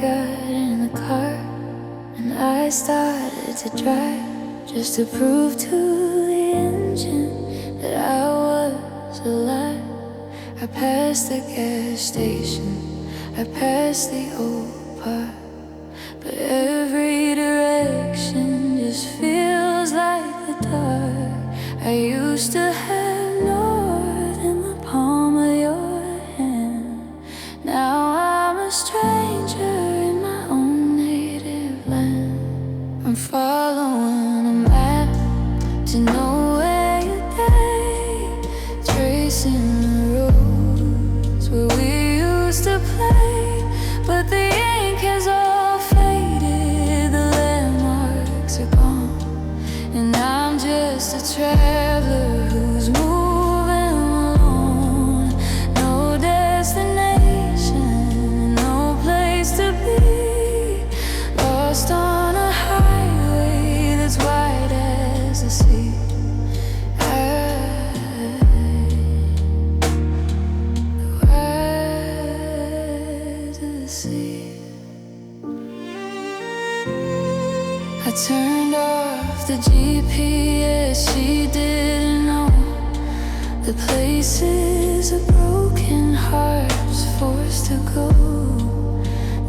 got in the car and I started to drive, just to prove to the engine that I was alive. I passed the gas station, I passed the old park, but every direction just feels like the dark. I used to have north in the palm of your hand. Now I'm a stranger in my own native land. I'm following a map to know where you're day, tracing the roads where we used to play, but the ink has all faded, the landmarks are gone, and I'm just a traveler who's moving alone. No destination, no place to be, lost on a highway that's wide as the sea. Wide as the sea. I turned off the GPS, she didn't know the places a broken heart's forced to go,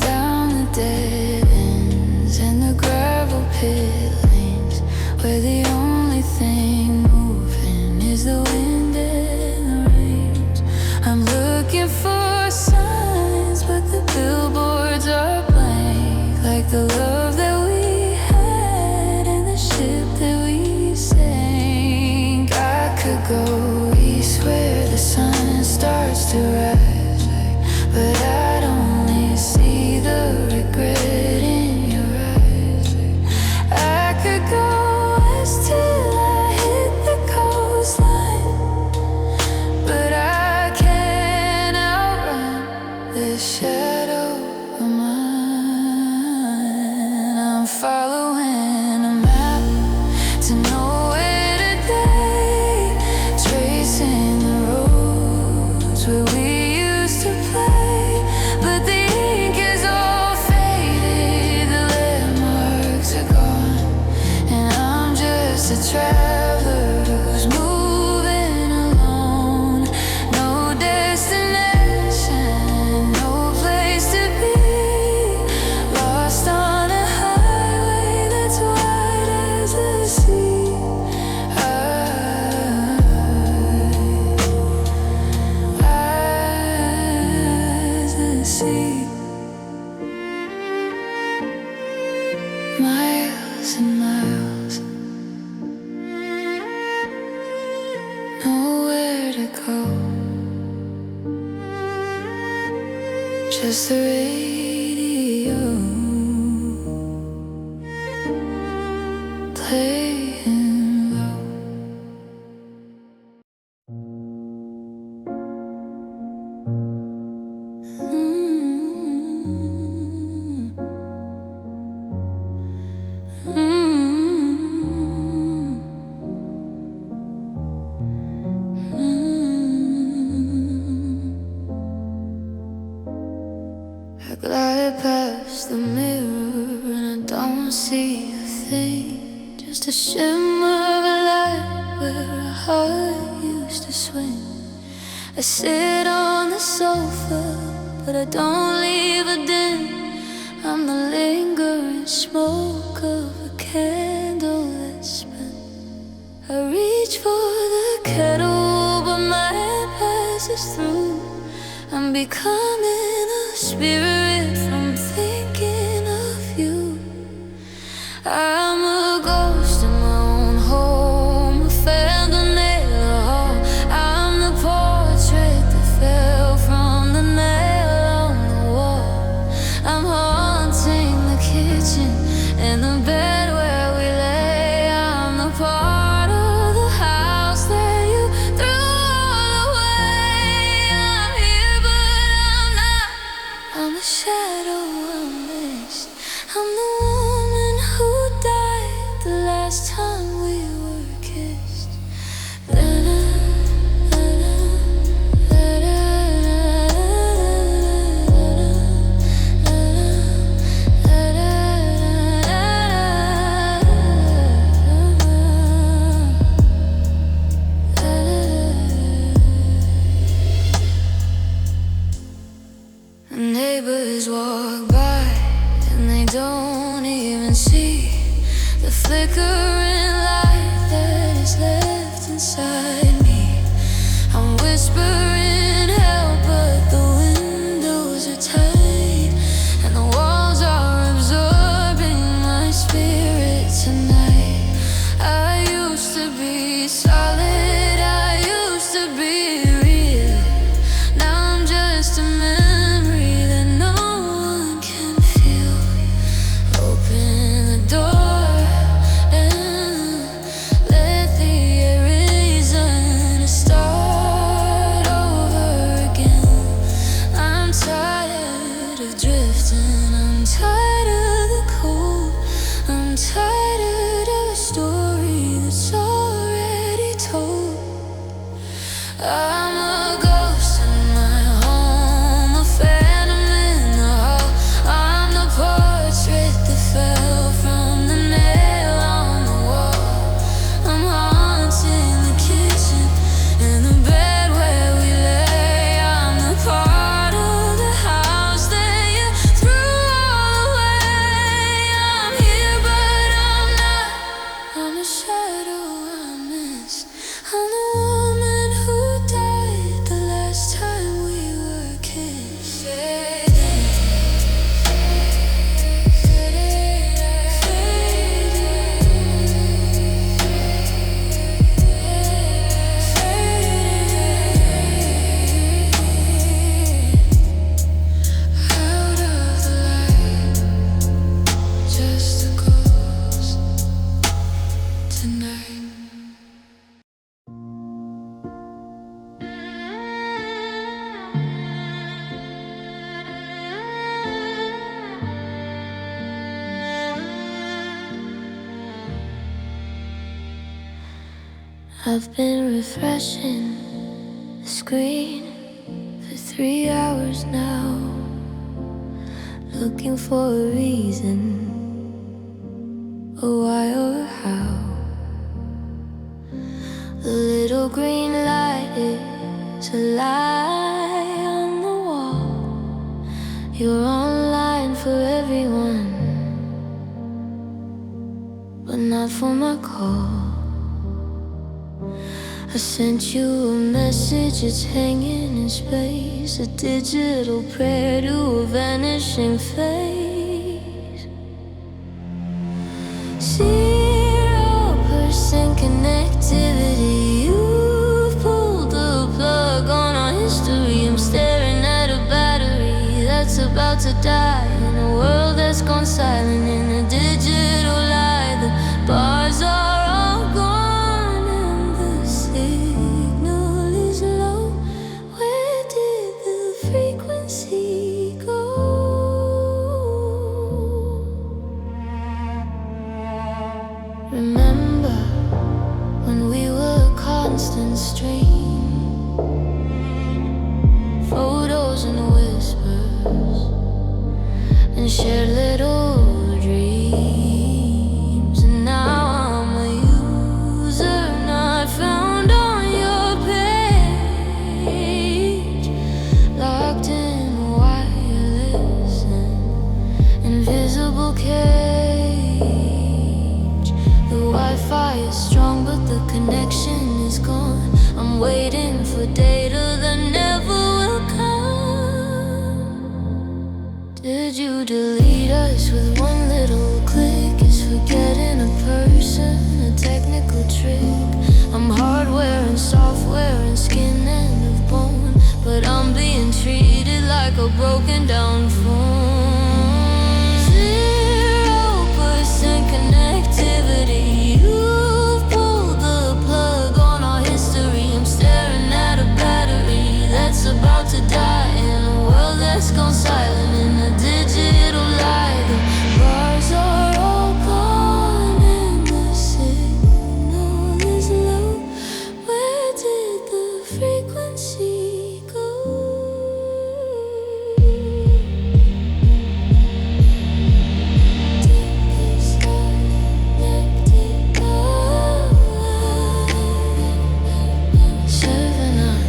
down the dead ends and the gravel pit lanes, where the only thing moving is the wind and the rains. I'm looking for signs, but the billboards are blank, like the love that we that we sank. I could go east where the sun starts to rise, but I'd only see the regret in your eyes. I could go west till I hit the coastline, but I can't outrun this shadow of mine. I'm following a map to know where today, tracing the roads where we used to play, but the ink is all faded, the landmarks are gone, and I'm just a traveler who's moving alone. No destination, no place to be, lost on a highway that's wide as the sea. As the sea. Miles and miles, nowhere to go, just the radio playing low. I glide past the mirror and I don't see a thing, just a shimmer of a light where a heart used to swing. I sit on the sofa, but I don't leave a dent. I'm the lingering smoke of a candle that's spent. I reach for the kettle, but my hand passes through. I'm becoming a spirit from thinking of you. I'm a ghost in my own home, a phantom nail hall. I'm the portrait that fell from the nail on the wall. I'm haunting the kitchen and the bed where we lay. I'm the part of the house that you threw all away. I'm here but I'm not, I'm a shadow I'm a ghost in my home, a phantom in the hall. I'm the portrait that fell from the nail on the wall. I'm haunting the kitchen and the bed where we lay. I'm the part of the house that you threw all away. I'm here but I'm not. I'm a shadow I miss. I'm the woman who died the last time we were kissed. Out of the light, just a ghost tonight. I've been refreshing the screen for 3 hours now, looking for a reason, a why or a how. The little green light is a lie on the wall. You're online for everyone, but not for my call. I sent you a message, it's hanging in space, a digital prayer to a vanishing face. 0% connectivity, you've pulled the plug on our history. I'm staring at a battery that's about to die, in a world that's gone silent, in a digital lie. The bars are all gone and the signal is low. Where did the frequency go? Remember when we were a constant stream, photos and whispers, and shared little dreams. And now I'm a user not found on your page, locked in wireless and invisible cage. The Wi-Fi is strong but the connection is gone. I'm waiting for data that never will come. Did you delete us with one little click? Is forgetting a person a technical trick? I'm hardware and software and skin and of bone, but I'm being treated like a broken down phone. 0% connectivity, you've pulled the plug on our history. I'm staring at a battery that's about to die, in a world that's gone silent, in a digital lie. The bars are all gone and the signal is low. Where did the frequency go? Serving our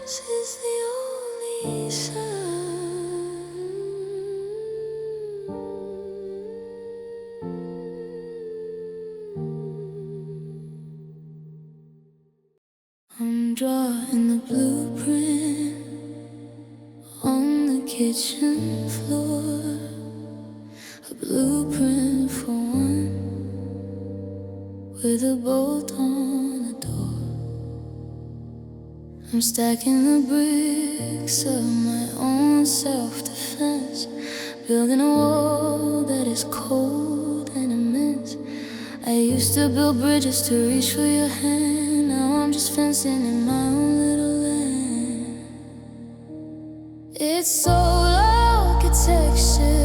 silence is the only sound. I'm drawing the blueprint on the kitchen floor, a blueprint for one, with a bolt on the door. I'm stacking the bricks of my own self-defense, building a wall that is cold and immense. I used to build bridges to reach for your hand. Now I'm just fencing in my own little land. It's so architecture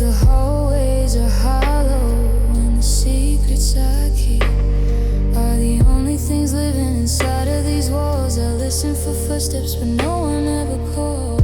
The hallways are hollow, and the secrets I keep are the only things living inside of these walls. I listen for footsteps, but no one ever calls.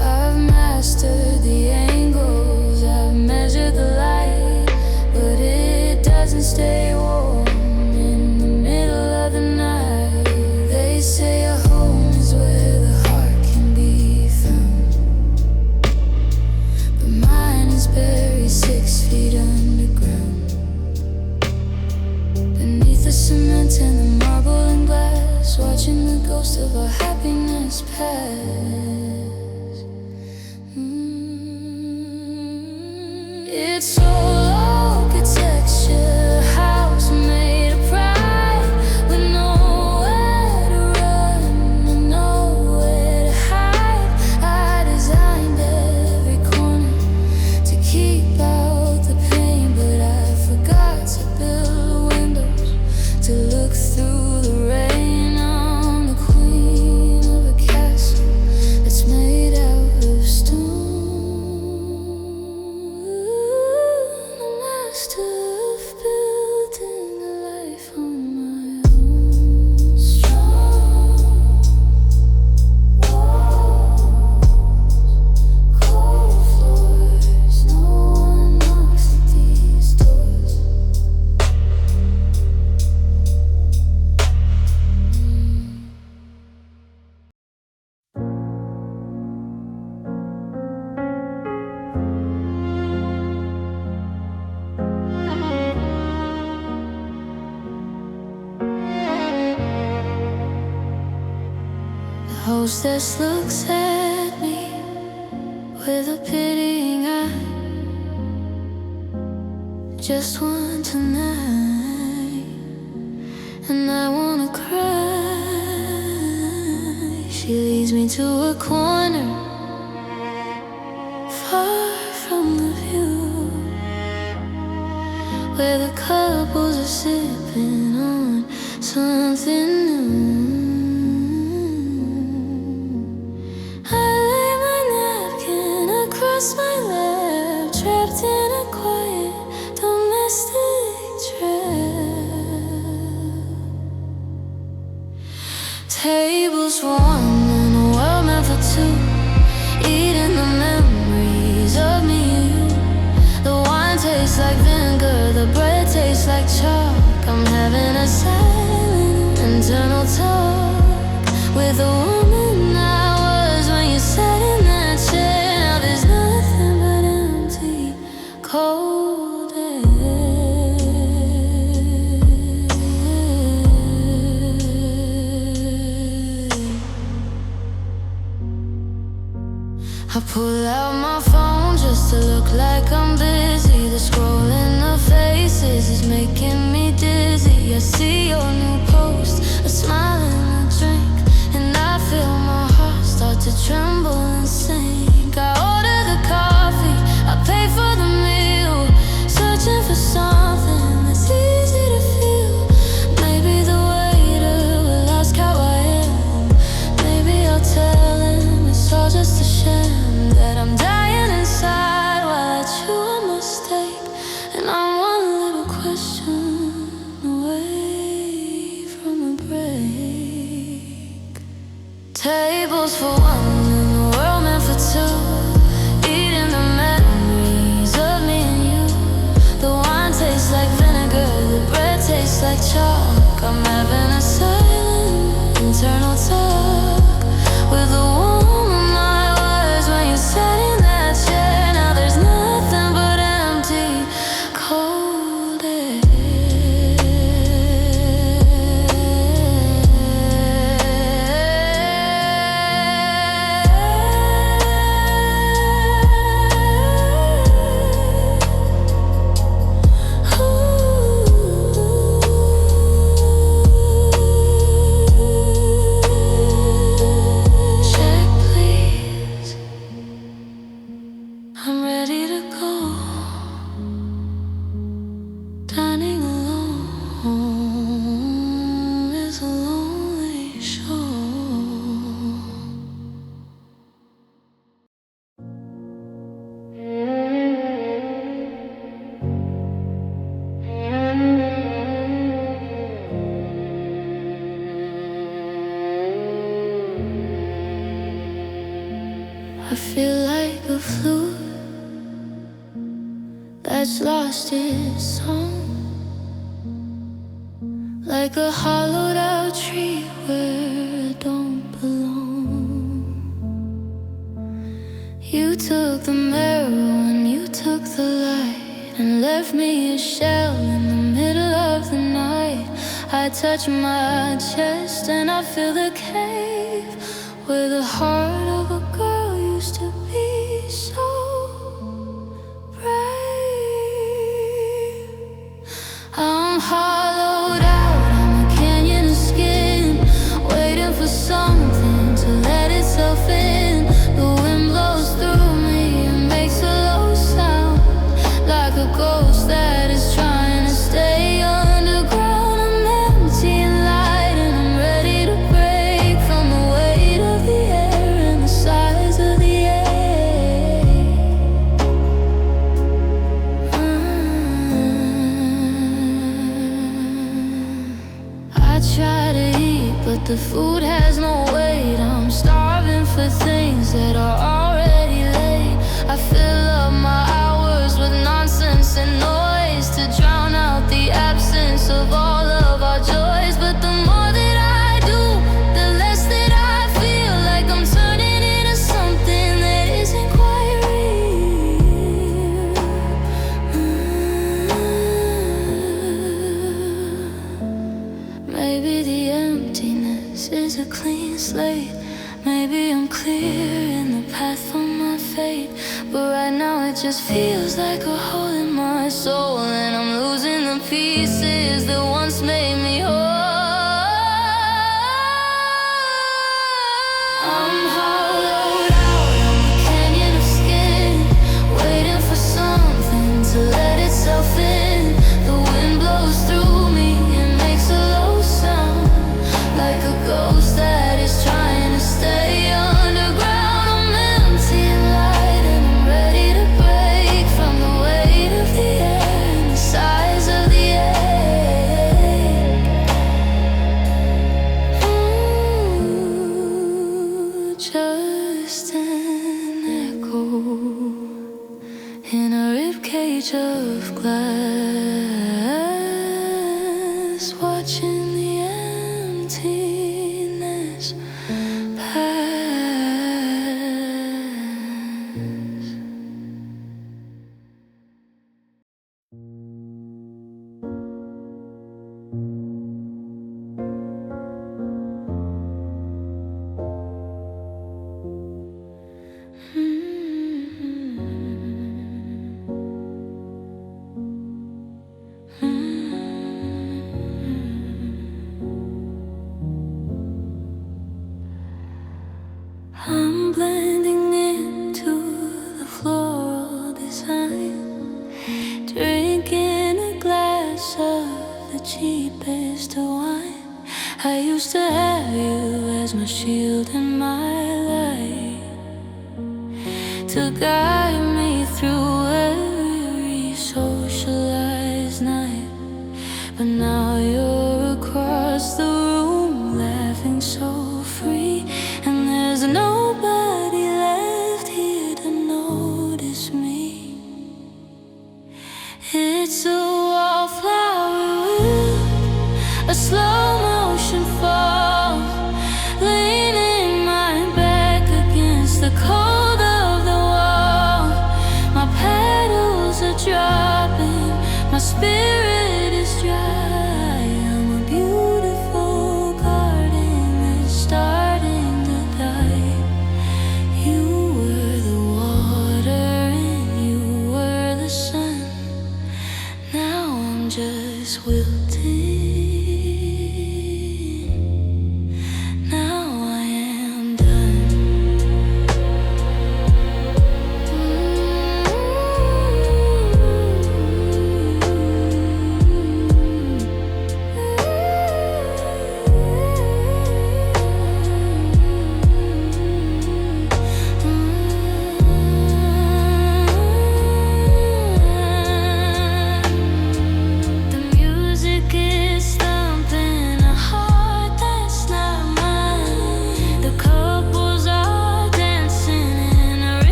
I've mastered the angles, I've measured the light, but it doesn't stay warm in the middle of the night. They say a home is where the heart can be found, but mine is buried 6 feet underground, beneath the cement and the marble and glass, watching the ghost of our happiness pass. It's all architecture, house made of pride, with nowhere to run and nowhere to hide. I designed every corner to keep out the pain, but I forgot to build windows to look through the rain. I'm the queen of a castle that's made out of stone. Hostess looks at me with a pitying eye. Just one tonight, and I wanna cry. She leads me to a corner far from the view, where the couples are sipping on something new. My lap, trapped in a quiet domestic trap. Tables for one in a world meant for two, eating the memories of me and you. The wine tastes like vinegar, the bread tastes like chalk. I'm having a silent internal talk with a woman I was when you sat in that chair. Cold air. I pull out my phone just to look like I'm busy. The scrolling of faces is making me dizzy. I see your new post, a smile and a drink, and I feel my heart start to tremble and sink. I order the coffee, I pay for the meal, searching for something that's easy to feel. Maybe the waiter will ask how I am. Maybe I'll tell him it's all just a sham, that I'm dying inside while I chew on my steak, and I'm one little question away from a break. Tables for one in a world meant for two, eating the memories of me and you. The wine tastes like vinegar, the bread tastes like chalk. I'm having a silent internal talk with the woman I was when you sat in that chair. Now there's nothing but empty, cold air. I feel like a flute that's lost its song, like a hollowed out tree where I don't belong. You took the mirror and you took the light and left me a shell in the middle of the night. I touch my chest and I feel the cave where the heart of a girl used to be so brave. I'm hollowed out, I'm a canyon of skin, waiting for something to let itself in. The wind blows through me and makes a low sound, like a ghost that is trying to stay underground. I'm empty and light and I'm ready to break from the weight of the air and the size of the air. I try to eat, but the food has no weight. I'm starving for things that are already late. I fill up my hours with nonsense and noise to drown out the absence of all of our joys. But the more that I do, the less that I feel like I'm turning into something that isn't quite real. Maybe the emptiness is a clean slate. Maybe I'm clear in the path for my fate. But right now it just feels like a hole in my soul, and I'm losing the pieces that once made me whole. I'm hollowed out, I'm a canyon of skin, waiting for something to let itself in. The wind blows through me and makes a low sound, like a ghost that is trying to stay underground. I'm empty and light and I'm ready to break from the weight of the air and the size of the air. Ooh, just an echo in a ribcage of glass, watching the emptiness pass. I'm blending into the floral design, drinking a glass of the cheapest of wine. I used to have you as my shield and my light, to guide me through every socialized night. But now you're across the room, laughing so free, and there's nobody left here to notice me. It's a wallflower with a slow motion fall, leaning my back against the cold of the wall. My petals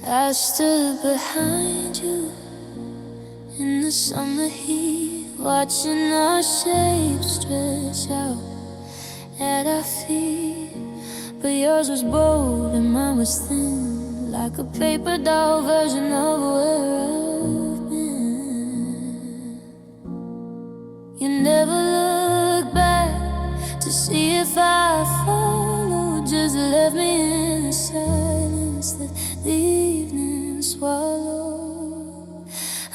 I stood behind you in the summer heat, watching our shapes stretch out at our feet. But yours was bold and mine was thin, like a paper doll version of where I've been. You never looked back to see if I followed, just left me in the silence that the evening swallowed.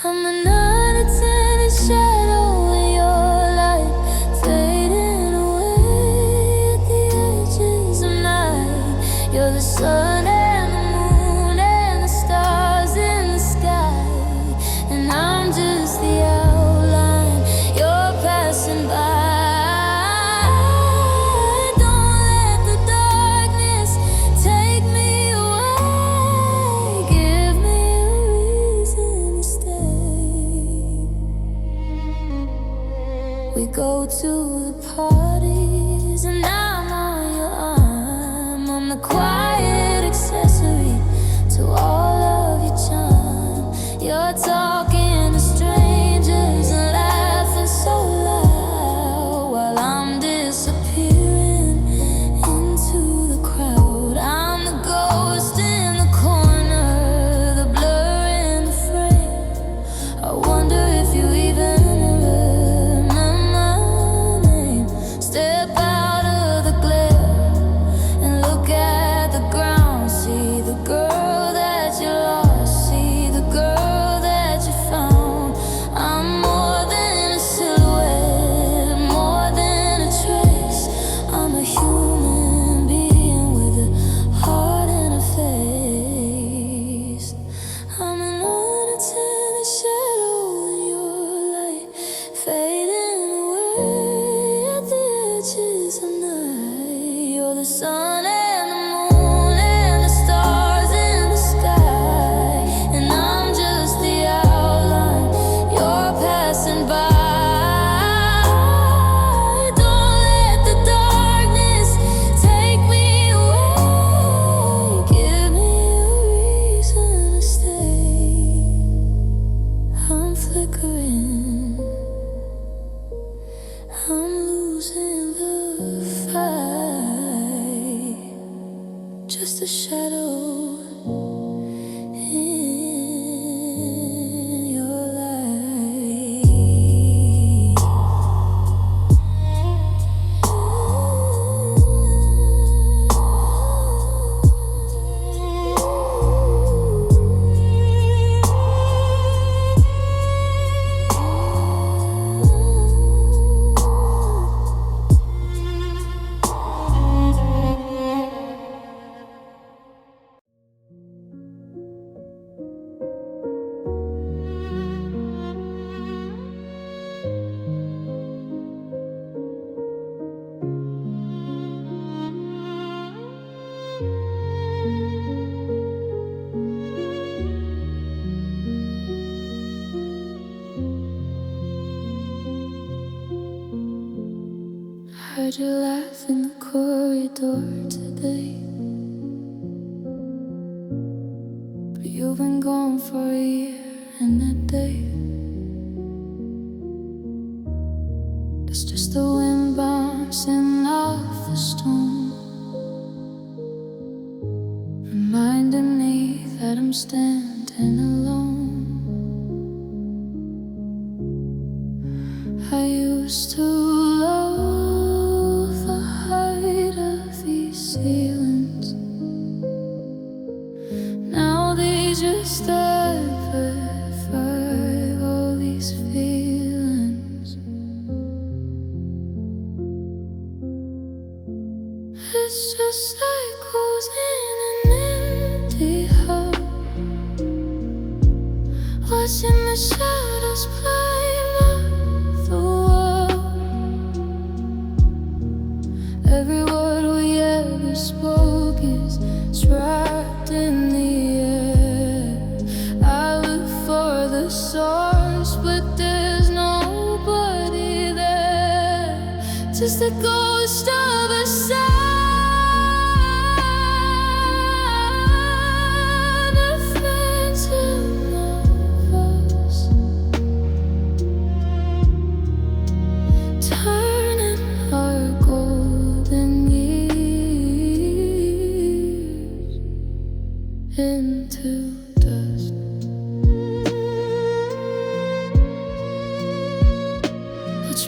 I'm an unattended shadow in your light, fading away at the edges of night. You're the sun and the moon and the stars in the sky, and I'm just the outline you're passing by. We go to the parties and I'm on your arm. I'm the quiet accessory to all of your charm. You're talking to strangers and laughing so loud while I'm disappearing into the crowd. I'm the ghost in the corner, the blur in the frame. I wonder if you even the sun and the moon and the stars in the sky, and I'm just the outline you're passing by. Don't let the darkness take me away. Give me a reason to stay. I'm flickering, I'm losing the fight. Just a shadow in your light. Heard you laugh in the corridor today, but you've been gone for a year and a day. It's just the wind bouncing off the stone, reminding me that I'm standing alone. I used to love the height of these ceilings. Now they just amplify all these feelings. It's just like who's in an empty house, watching the shadows play off the wall. Every word we ever spoke is trapped in the air. I look for the source, but there's nobody there. Just a ghost of a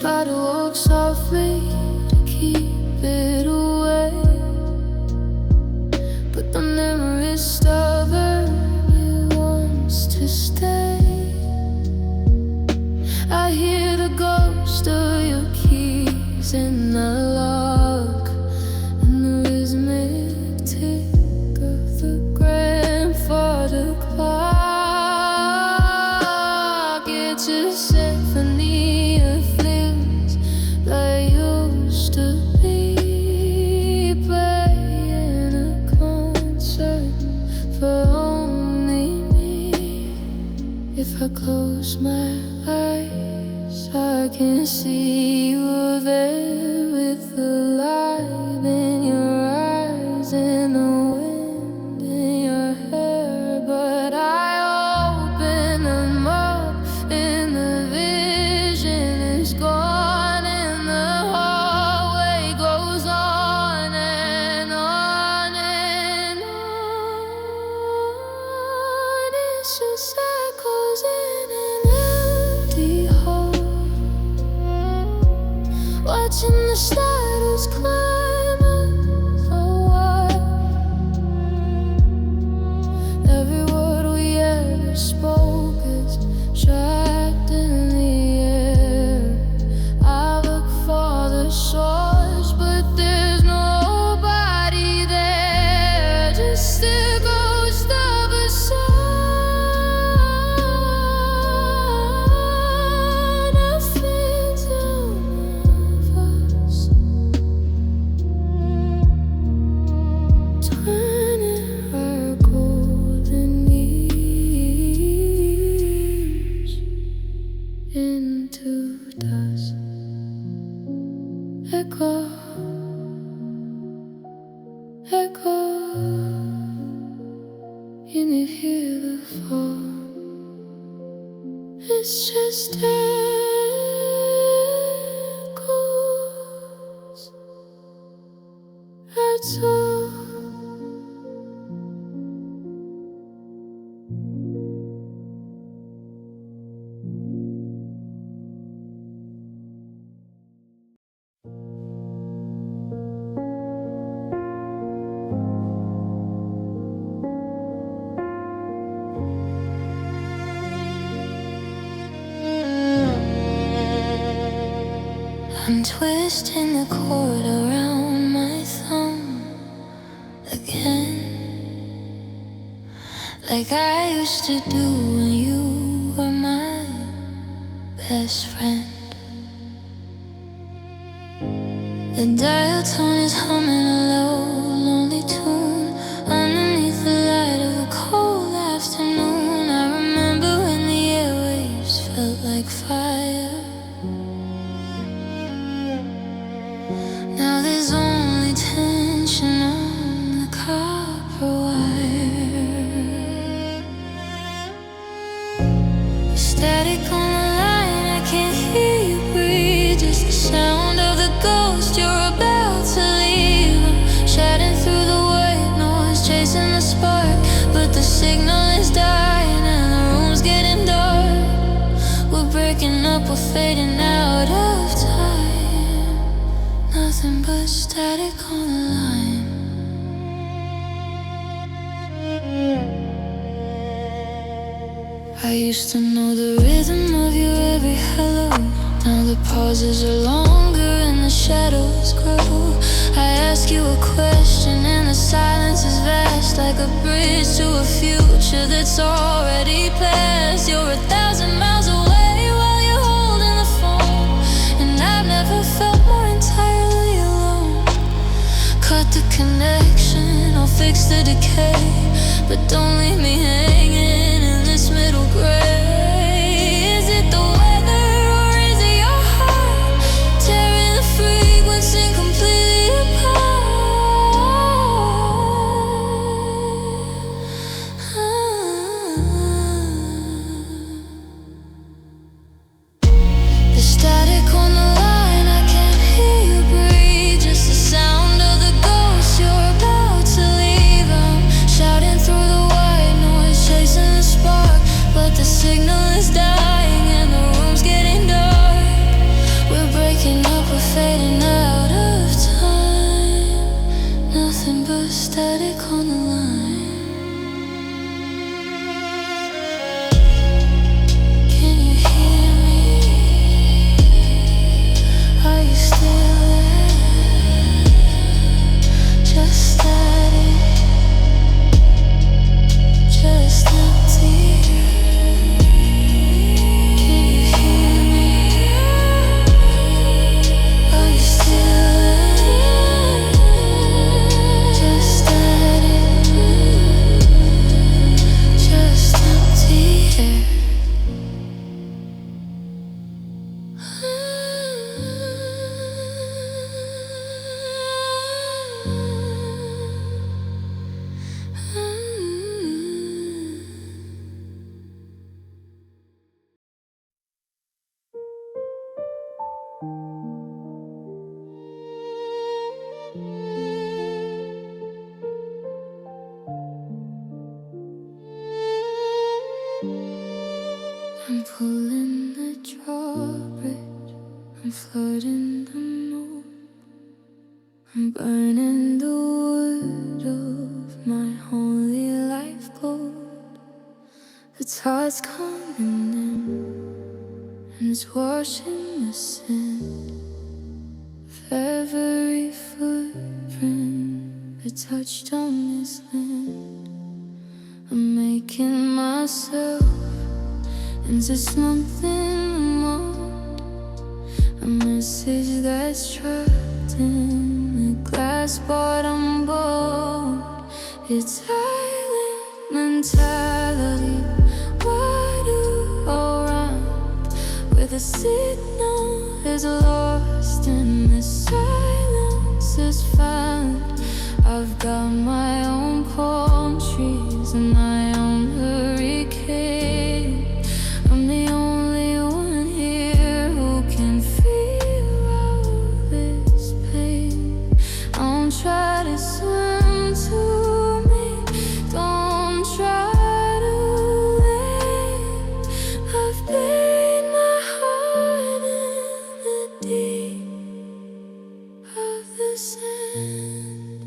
try to walk softly to keep it away, but the memory is stubborn, it wants to stay. I hear the ghost of your keys in the lock, and the rhythmic tick of the grandfather clock. It's a symphony of feelings that used to be playing a concert for only me. If I close my eyes, I can see you there with the light in your eyes and the wind in your hair. But I open them up and the vision is gone, and the hallway goes on and on and on. It's just echoes in an empty hall, watching the shadows climb up the wall. Every word we ever spoke is trapped in the air. I look for the source, but there's nobody there. Just a ghost of a son, a phantom of us, turning our golden years into dust. Echo, echo, can you hear the fall? It's just echoes, that's all. I'm twisting the cord around my thumb again, like I used to do when you were my best friend. The dial tone is humming a low, lonely tune underneath the light of a cold afternoon. I remember when the airwaves felt like fire. Now there's only tension on the copper wire. Static on the line, I can't hear you breathe. Just the sound of the ghost you're about to leave. I'm shouting through the white noise, chasing the spark, but the signal is dying and the room's getting dark. We're breaking up, we're fading out of time. Nothing but static on the line. I used to know the rhythm of your every hello. Now the pauses are longer and the shadows grow. I ask you a question and the silence is vast, like a bridge to a future that's already past. You're 1,000 miles away while you're holding the phone, and I've never felt more entirely alone. Cut the connection, I'll fix the decay, but don't leave me hanging in this middle gray. Is it the weather or is it your heart tearing the frequency completely apart? The static on the line, I can't hear you breathe. Just the sound of the ghost you're about to leave. I'm shouting through the white noise, static on the line. Can you hear me? Are you still there? Just static, just empty. Can you hear me? Are you still there? Just static, just empty air. I'm pulling the drawbridge, I'm flooding the moon, I'm burning the wood of my holy life gold. The tide's coming in, and it's washing the sin of every footprint that touched on this land. I'm making myself into something more, a message that's trapped in a glass bottom bowl. It's island mentality, water around, where the signal is lost and the silence is found. I've got my own palm trees and my own hurricane. I'm the only one here who can feel all this pain. Don't try to swim to me, don't try to land. I've buried my heart in the deep of the sand.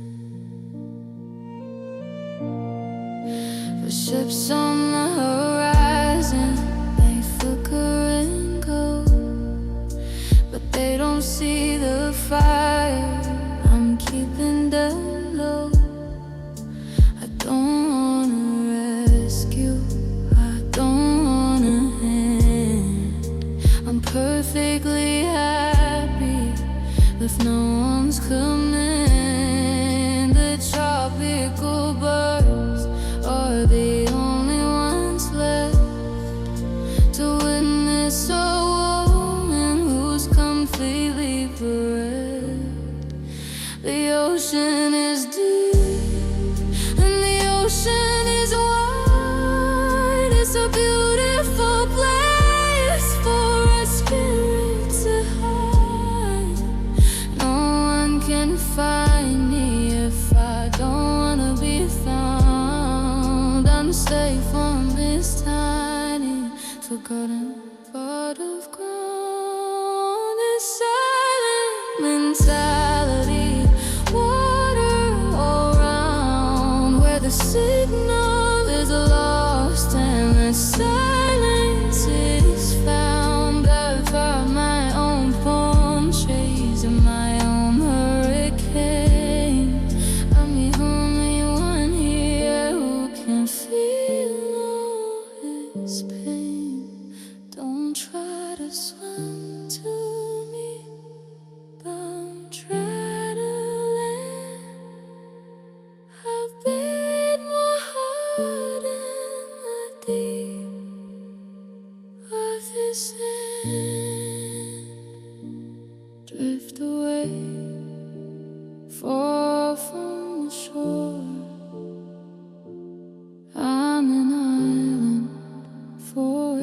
The ships on the horizon, they flicker and go, but they don't see the fire I'm keeping down low. I don't wanna rescue, I don't wanna end. I'm perfectly happy if no one's coming. The tropical birds are the only ones left to witness a woman who's completely bereft. The ocean is deep and the ocean is wide. It's a beautiful place for a spirit to hide. No one can find me if I don't wanna be found. I'm safe on this tiny, forgotten part of ground. This silent mentality, water all around, where the signal is lost and the silence is found. I've got my own palm trees and my own hurricane. I'm the only one here who can feel all this pain. Don't try to swim to me, don't try to land. I've buried my heart in the deep of the sand. Drift away, far from the shore. I'm an island forevermore.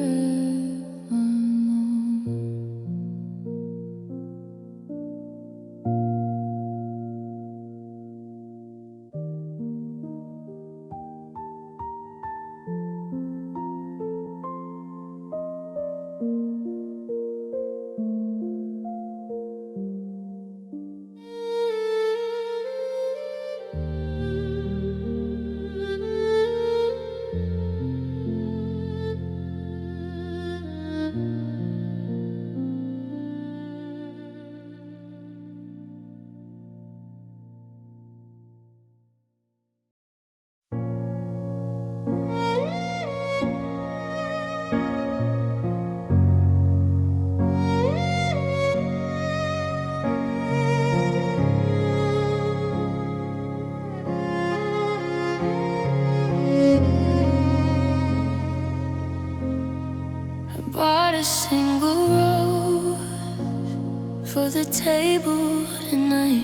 the table tonight.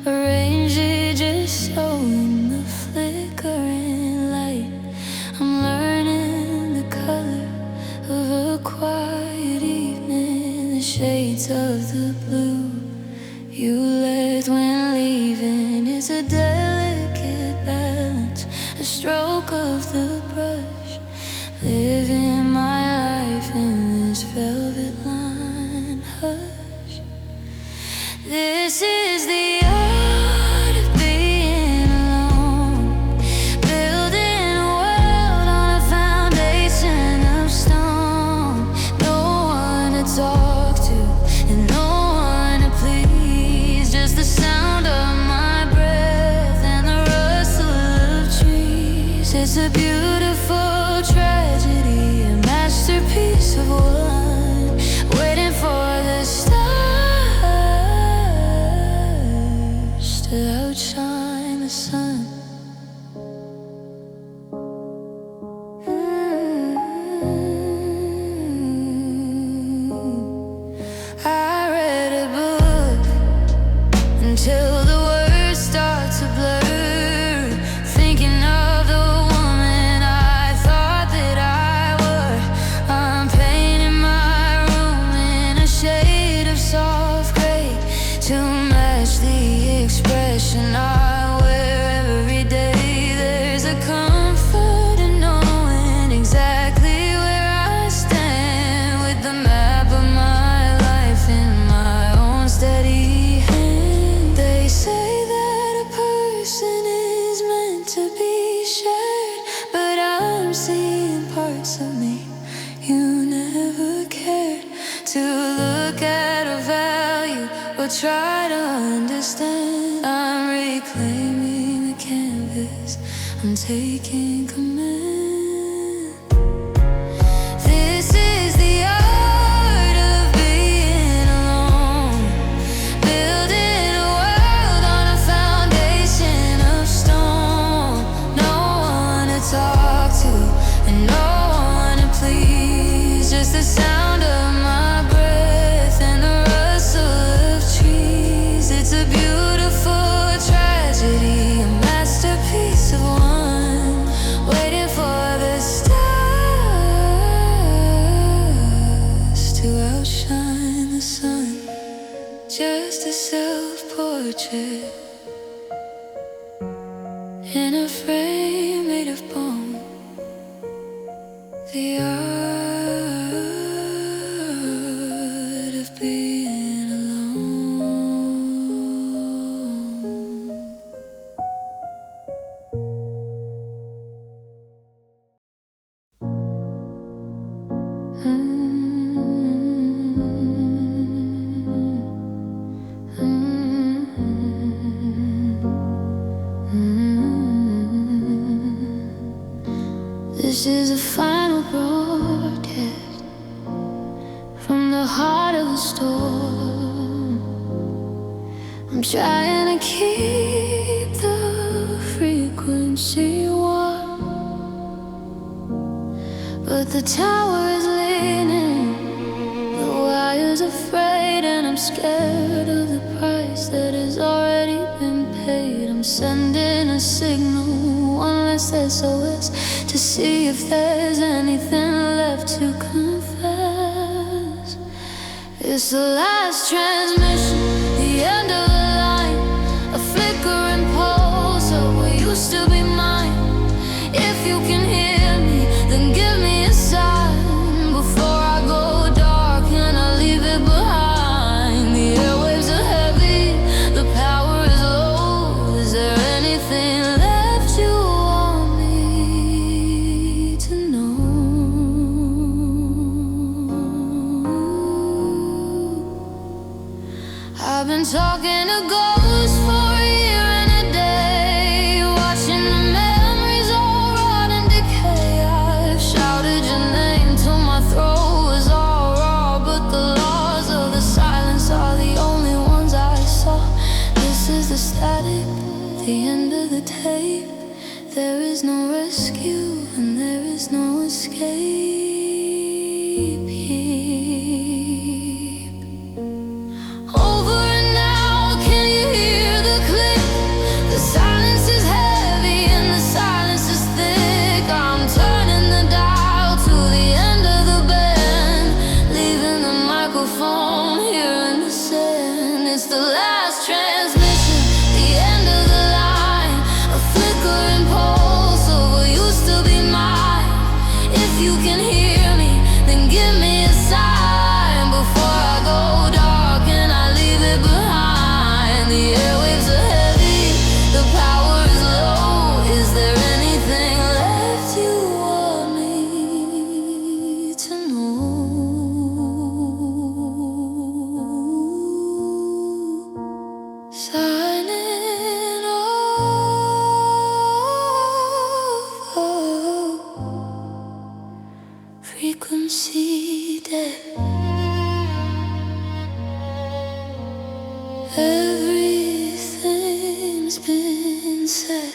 Arrange it just so in the flickering light. I'm learning the color of a quiet evening, the shades of the blue you left when leaving. It's a delicate balance, a stroke of the brush, living my life in this velvet line hush. This is the art of being alone, building a world on a foundation of stone. No one to talk to and no one to please, just the sound of my breath and the rustle of trees. It's a beautiful tragedy, a masterpiece of one, waiting for the stars to outshine the sun. I read a book until the words start to blur, thinking of the woman I thought that I were. I'm painting my room in a shade of soft gray to match the expression I wear every day. There's a comfort in knowing exactly where I stand, with the map of my life in my own steady hand. They say that a person is meant to be shared, but I'm seeing parts of me you never cared to look at or value or try to understand. I'm reclaiming the canvas, I'm taking command. This is the art of being alone, building a world on a foundation of stone. No one to talk to and no one to please, just the sound of my breath and the rustle of trees. It's a beautiful tragedy, a masterpiece of one, waiting for the stars to outshine the sun. Just a self-portrait in a frame made of bone. The art of being alone. This is a final broadcast from the heart of the storm. I'm trying to keep the frequency warm, but the tower is leaning, the wire's afraid, and I'm scared of the price that has already been paid. I'm sending a signal, one less SOS, to see if there's anything left to confess. It's the last transmission, the end of the line, a flickering pulse of what used to be mine. If you can hear me, then give me a sign before I go dark and I leave it behind. The airwaves are heavy, the power is low. Is there anything left you want me to know? I've been talking to ghosts for a year and a day, watching the memories all rot and decay. I've shouted your name till my throat was all raw, but the laws of the silence are the only ones I saw. This is the static, the end of the tape. There is no rescue and there is no escape. Oh, Everything's been said.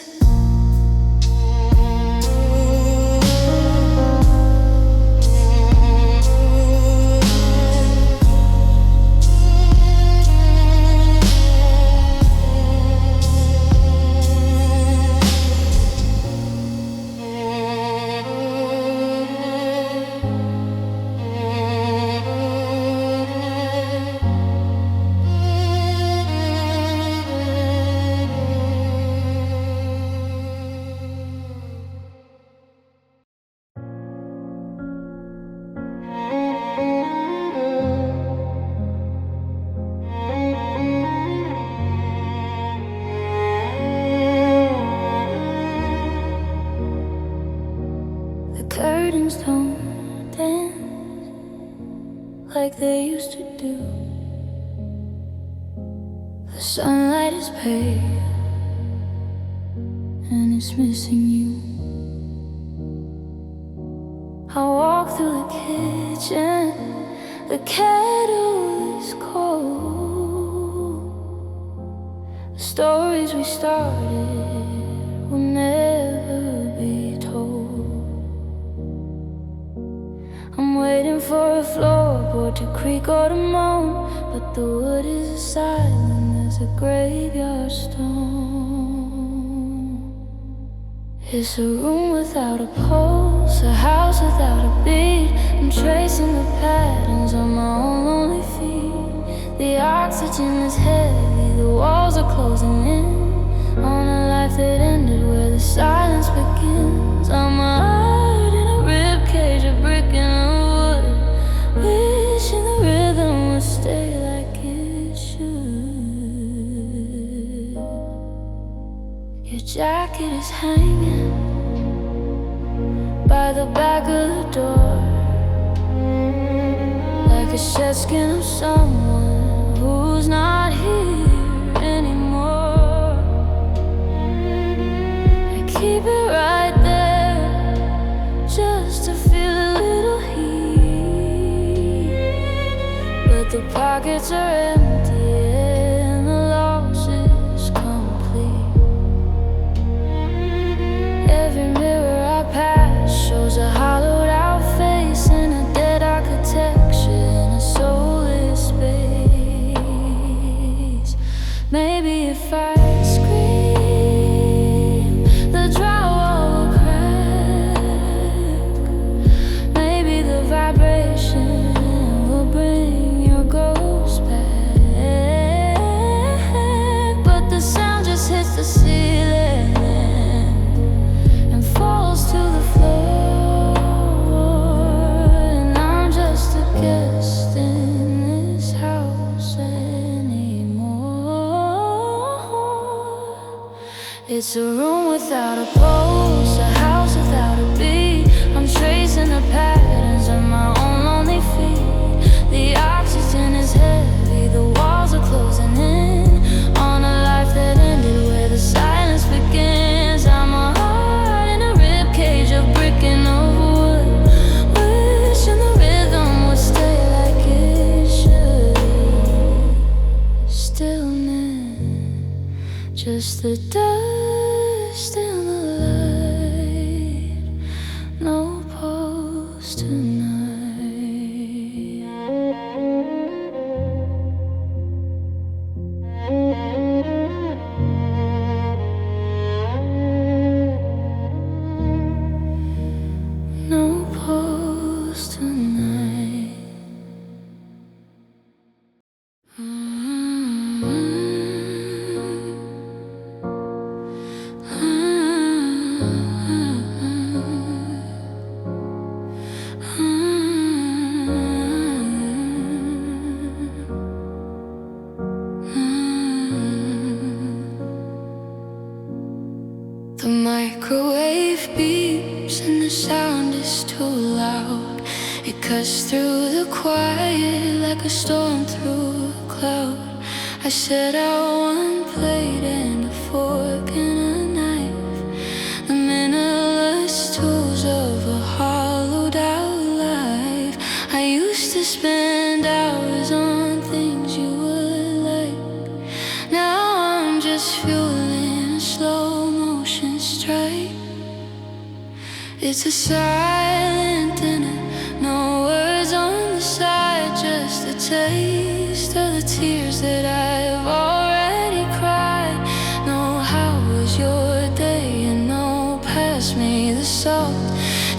Curtains don't dance like they used to do. The sunlight is pale and it's missing you. I walk through the kitchen, the kettle is cold. The stories we started will never be told. I'm waiting for a floorboard to creak or to moan, but the wood is as silent as a graveyard stone. It's a room without a pulse, a house without a beat. I'm tracing the patterns on my own lonely feet. The oxygen is heavy, the walls are closing in on a life that ended where the silence begins. I'm a heart in a ribcage, a brick in a wood, wishing the rhythm would stay like it should. Your jacket is hanging by the back of the door, like a shed skin of someone who's not here anymore. I keep it right there just to feel a little heat, but the pockets are empty and the loss is complete. Every mirror I pass shows a hollowed out face and a dead architecture in a soulless space. Maybe if I scream, the drywall will crack. Maybe the vibration will bring your ghost back, but the sound just hits the ceiling and falls to the floor, and I'm just a guest in this house anymore. It's a room without a pulse, a house without a beat. I'm tracing the patterns on my own lonely feet. The oxygen is heavy, the walls are closing in on a life that ended where the silence begins. I'm a heart in a ribcage, a brick in a wood, wishing the rhythm would stay like it should. Stillness, just the dust in the light, no pulse tonight. No pulse tonight. The microwave beeps and the sound is too loud. It cuts through the quiet like a storm through a cloud. I set out one plate and a fork and a knife, the meaningless tools of a hollowed out life. I used to spend hours on things you would like, is fueling a slow motion strike. It's a silent dinner, no words on the side, just a taste of the tears that I've already cried. No, how was your day? And no, pass me the salt.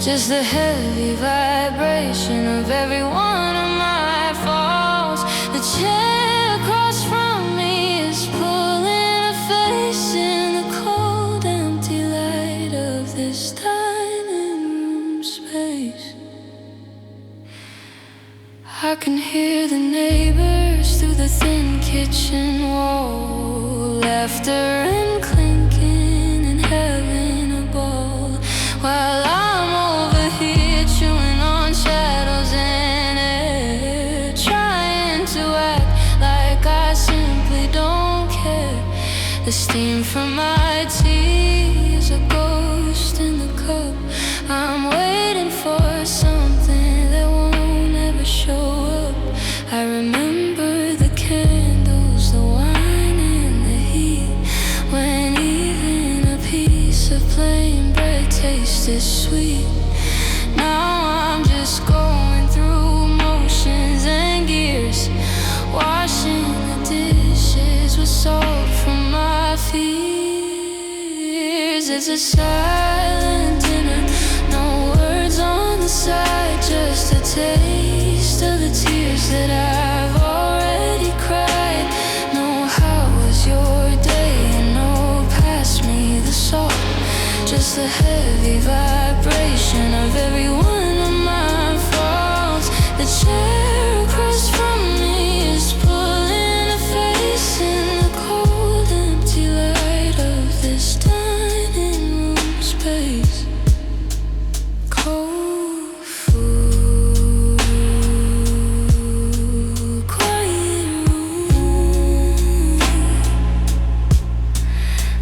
Just the heavy vibration of every one of my faults. The chair across from me is pulling a face in the cold, empty light of this dining room space. I can hear the neighbors through the thin kitchen wall, laughter and clinking and having a ball, while I'm over here chewing on shadows and air, trying to act like I simply don't care. The steam from my tea is a ghost in the cup. I'm waiting for something that won't ever show up. I remember the candles, the wine and the heat, when even a piece of plain bread tasted sweet. Now I'm just going through motions and gears, washing the dishes with salt from my fears. It's a silent dinner, no words on the side, just a taste of the tears that I've already cried. No, how was your day? And no, pass me the salt. Just the heavy vibration of every one of my faults. The chair across from me is pulling a face in the cold, empty light of this dining room space. Cold food, quiet room,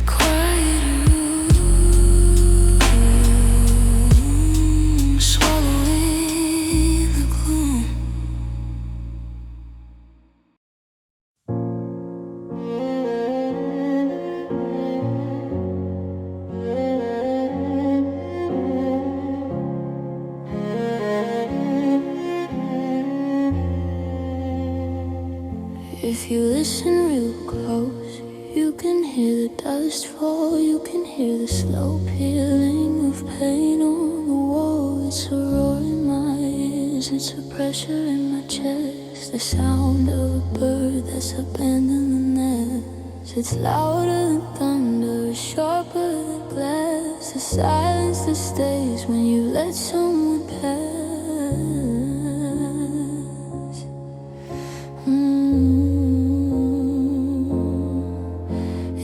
quiet room, swallowing the gloom. If you listen real close, you can hear the dust fall, you can hear the slow peeling of paint on the wall. It's a roar in my ears, it's a pressure in my chest, the sound of a bird that's abandoned the nest. It's louder than thunder, sharper than glass, the silence that stays when you let someone pass.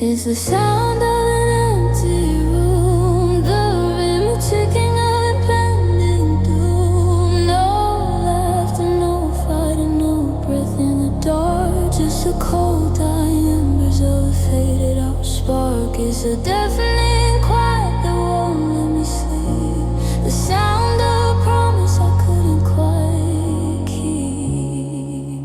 It's the sound of an empty room, the rhythm ticking of impending doom. No laughter, no fighting, no breath in the dark, just the cold dying embers of a faded out spark. It's a deafening quiet that won't let me sleep, the sound of a promise I couldn't quite keep.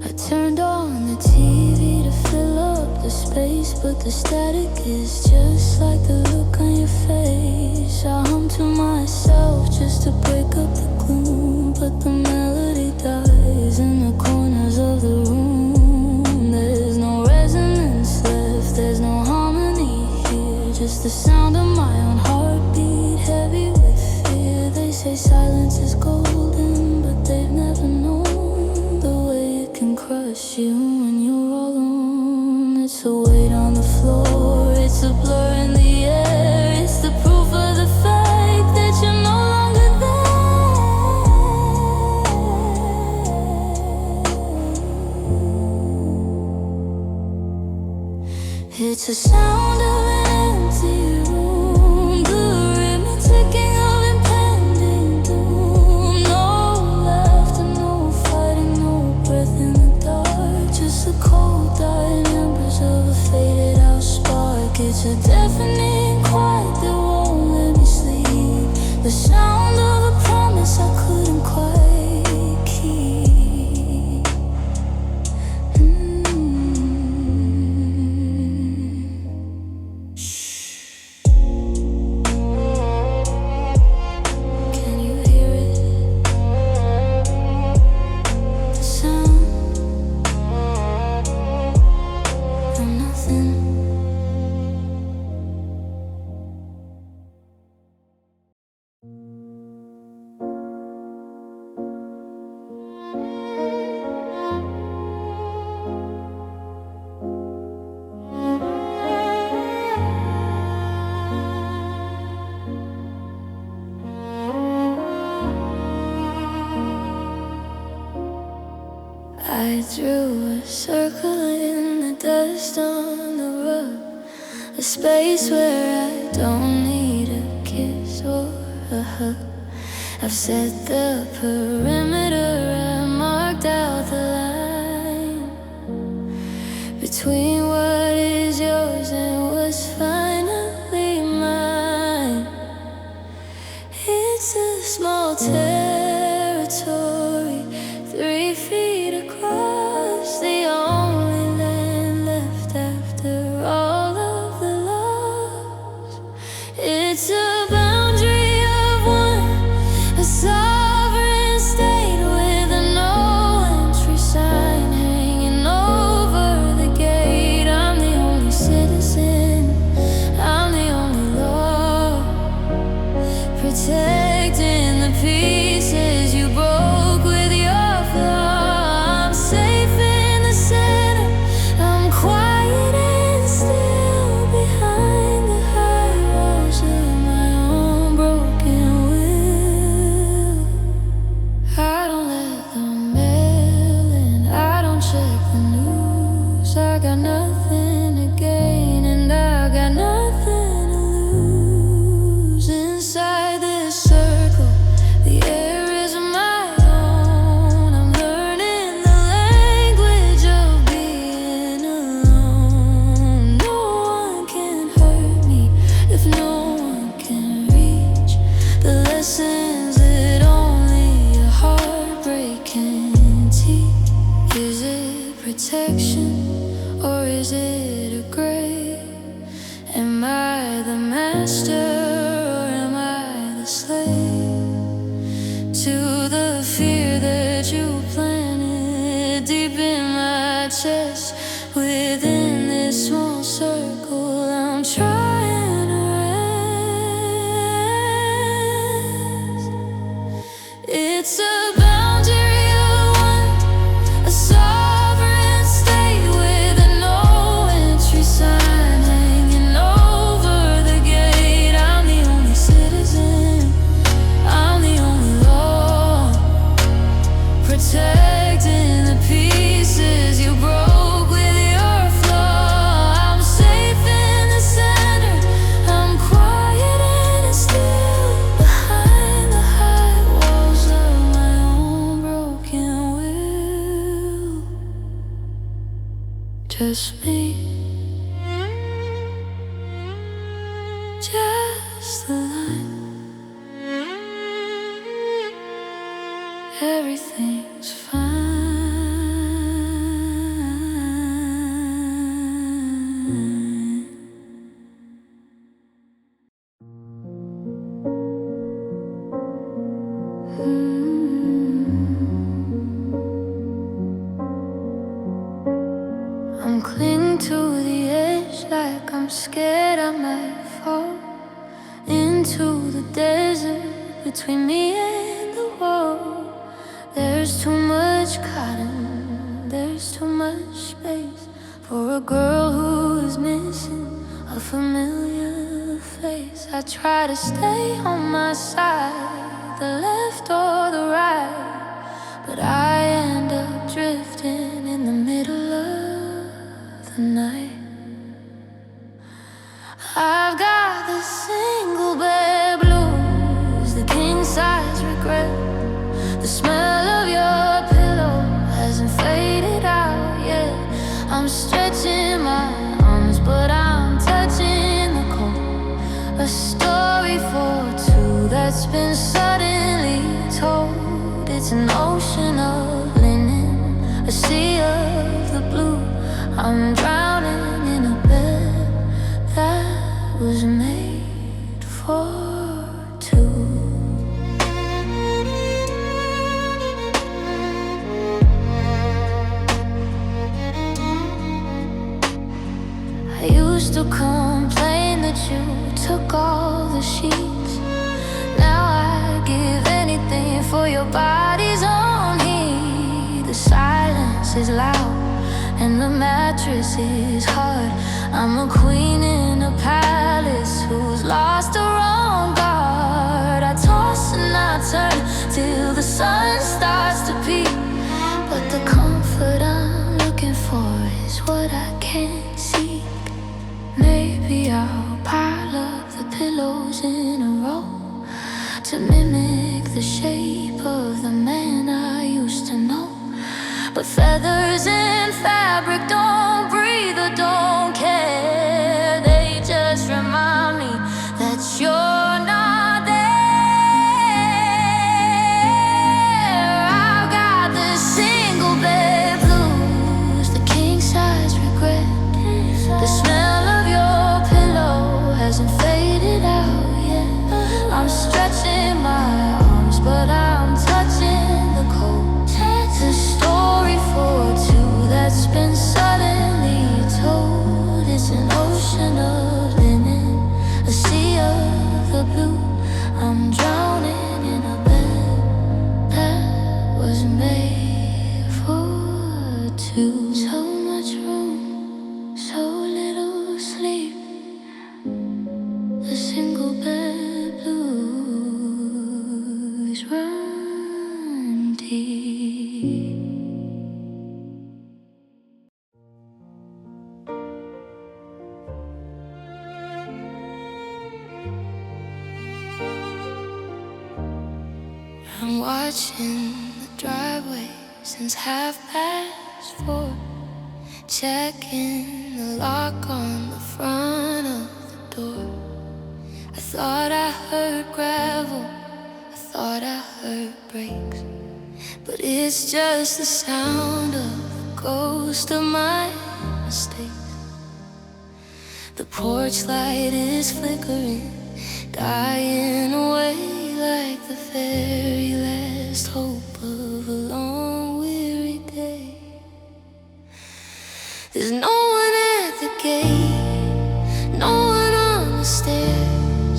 I turned on the TV to fill up the space, but the static is just like the look on your face. I hum to myself just to break up the gloom, but the melody dies in the corners of the room. There's no resonance left, there's no harmony here, just the sound of my own heartbeat, heavy with fear. They say silence is golden, but they've never known the way it can crush you when you're all alone. It's a weight on the floor, it's a blur in the air, it's the proof of the fact that you're no longer there. It's a sound of an empty room, the rhythm ticking of impending doom. No laughter, no fighting, no breath in the dark, just the cold dying embers of a faded out spark. It's a deafening quiet that won't let me sleep, the sound of a promise I couldn't quite keep. I drew a circle in the dust on the rug, a space where I don't need a kiss or a hug. I've set the perimeter, I marked out the line between what is yours and what's finally mine. It's a small territory, 3 feet across, the only land left after all of the loss. It's a boundary of one, a sovereign state with a no-entry sign hanging over the gate. I'm the only citizen, I'm the only law, protecting the pieces you broke with your flaw. I'm safe in the center, I'm quiet and still behind the high walls of my own broken will. I don't let them mail in, I don't check the news. I got nothing to gain and I got nothing to lose. Inside this circle, the air is my own. I'm learning the language of being alone. No one can hurt me if no one can reach the lessons that only a heartbreak can teach. Is it protection or is it a grave? Am I the master or am I the slave to the fear that you planted deep in my chest? Within this small circle, I'm trying to rest. It's a boundary of one, a sovereign state with a no-entry sign hanging over the gate. I'm the only citizen, I'm the only law, protecting the pieces you broke with your flaw. I'm safe in the center, I'm quiet and still behind the high walls of my own broken will. Just me, just the line. Everything's fine. I'm clinging to the edge like I'm scared I might fall into the desert between me and the wall. There's too much cotton, there's too much space for a girl who is missing a familiar face. I try to stay on my side, the left or the right, but I end up drifting in the middle of the night. I've got the single bed blues, the king size regret. The smell of your pillow hasn't faded out yet. I'm stretching my arms, but I'm touching the cold. A story for two that's been suddenly told. It's an ocean of linen, a sea of the blue. I'm drowning in a bed that was made for two. I used to complain that you took all the sheets. Now I give anything for your body's own heat. The silence is loud and the mattress is hard. I'm a queen in a palace who's lost her own guard. I toss and I turn till the sun starts to peak, but the comfort what I can't see. Maybe I'll pile up the pillows in a row to mimic the shape of the man I used to know. But feathers and fabric don't breathe or don't care. They just remind me that you're not there. I've got the single bed blues, the king size regret. The smell of your pillow hasn't faded out yet. I'm stretching my arms, but I'm touching the cold. The story for two that's been suddenly told. It's an ocean of linen, a sea of the blue. I'm drowning in a bed that was made for two. So much room, so little sleep. The single bed blues run deep. I'm watching the driveway since 4:30, checking the lock on the front of the door. I thought I heard gravel, I thought I heard brakes, but it's just the sound of the ghost of my mistakes. The porch light is flickering, dying away like the very last hope of a long weary day. There's no one at the gate, no one on the stairs,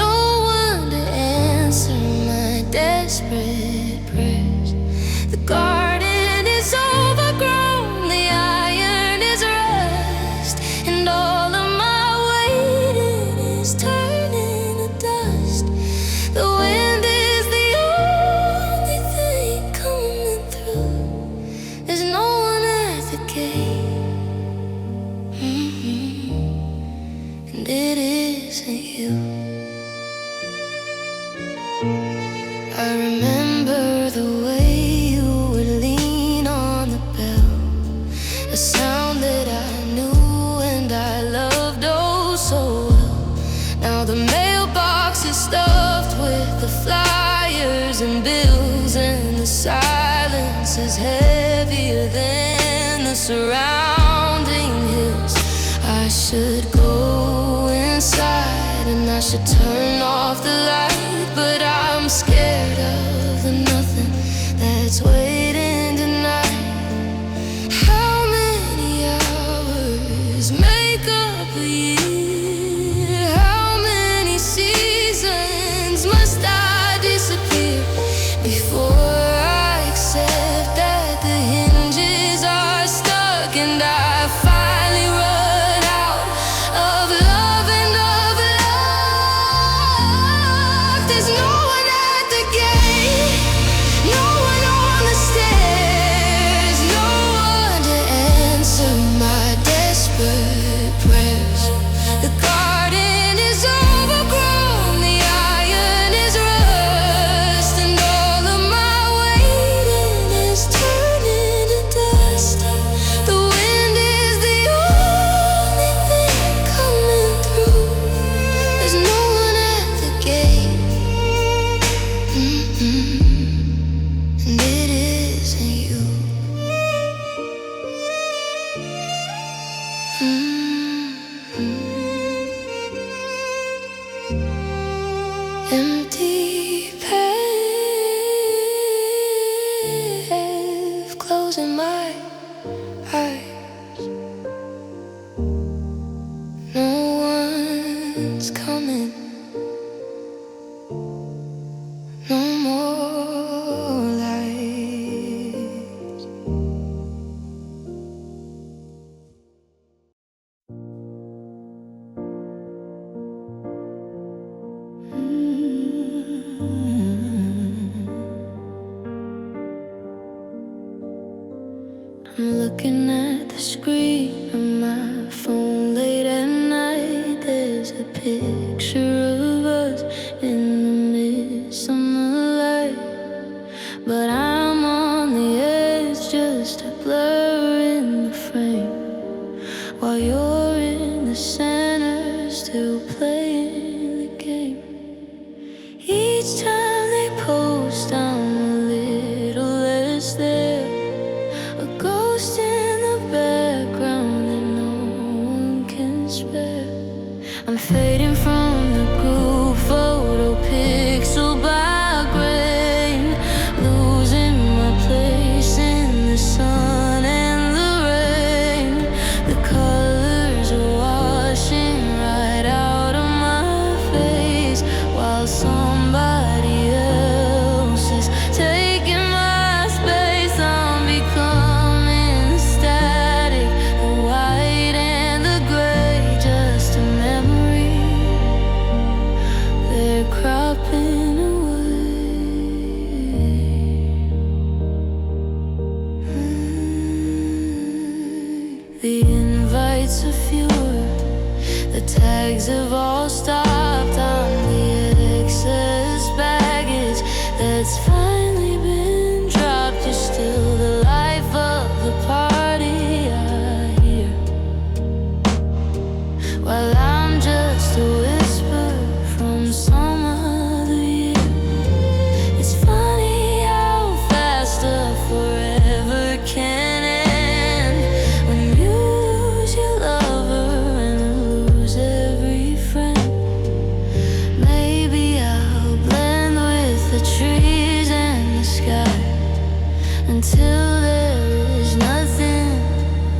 no one to answer my desperate prayers. The garden is overgrown, the iron is rust, and all of my waiting is turning to dust. The wind is the only thing coming through. There's no one at the gate. And it isn't you. I remember the way you would lean on the bell, a sound that I knew and I loved oh so well. Now the mailbox is stuffed with the flyers and bills, and the silence is heavier than the surrounding hills. I should go inside and I should turn off the light, but I'm scared of the nothing that's waiting tonight. How many hours make up a year? How many seasons must I disappear before I accept that the hinges are stuck and I finally run out of love and of luck? There's no one at the gate, no one on the I'm looking at the screen on my phone late at night. There's a picture of us in the midsummer light, but I'm on the edge, just a blur in the frame, while you're in the center, still playing the game. Each time they post, I'm a little less there, a ghost in the background that no one can spare. I'm fading from the group photo, pixel by grain, losing my place in the sun and the rain. The colors are washing right out of my face, while somebody else is taking my space. I'm becoming the static, the white and the gray, just a memory. They're cropping away. The invites are fewer, the tags have all stopped. I'm the excess baggage that's finally been dropped. You're still the life of the party, I hear, while I'm just a whisper from some other year. It's funny how fast a forever can end, when you lose your lover and lose every friend. Maybe I'll blend with the trees and the sky, until there is nothing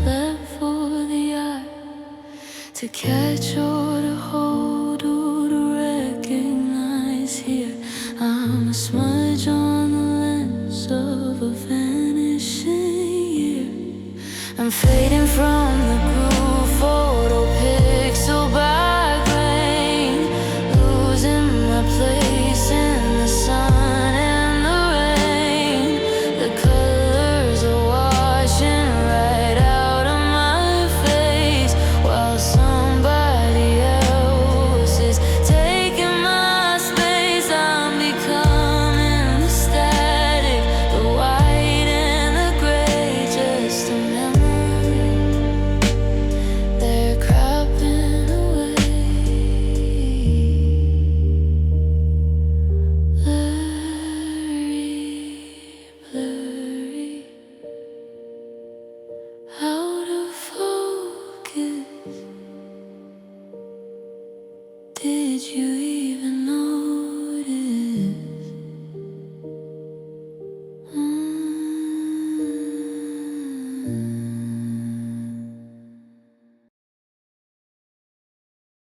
left for the eye to catch or to hold or to recognize. Here I'm a smudge on the lens of a vanishing year. I'm fading from the groove photo, pixel by grain, losing my place in the sun and the rain. The colors are washing right out of my face, while somebody else is taking my space. I'm becoming the static, the white and the gray, just a memory. They're cropping away. Blurry, blurry, out of focus. Did you even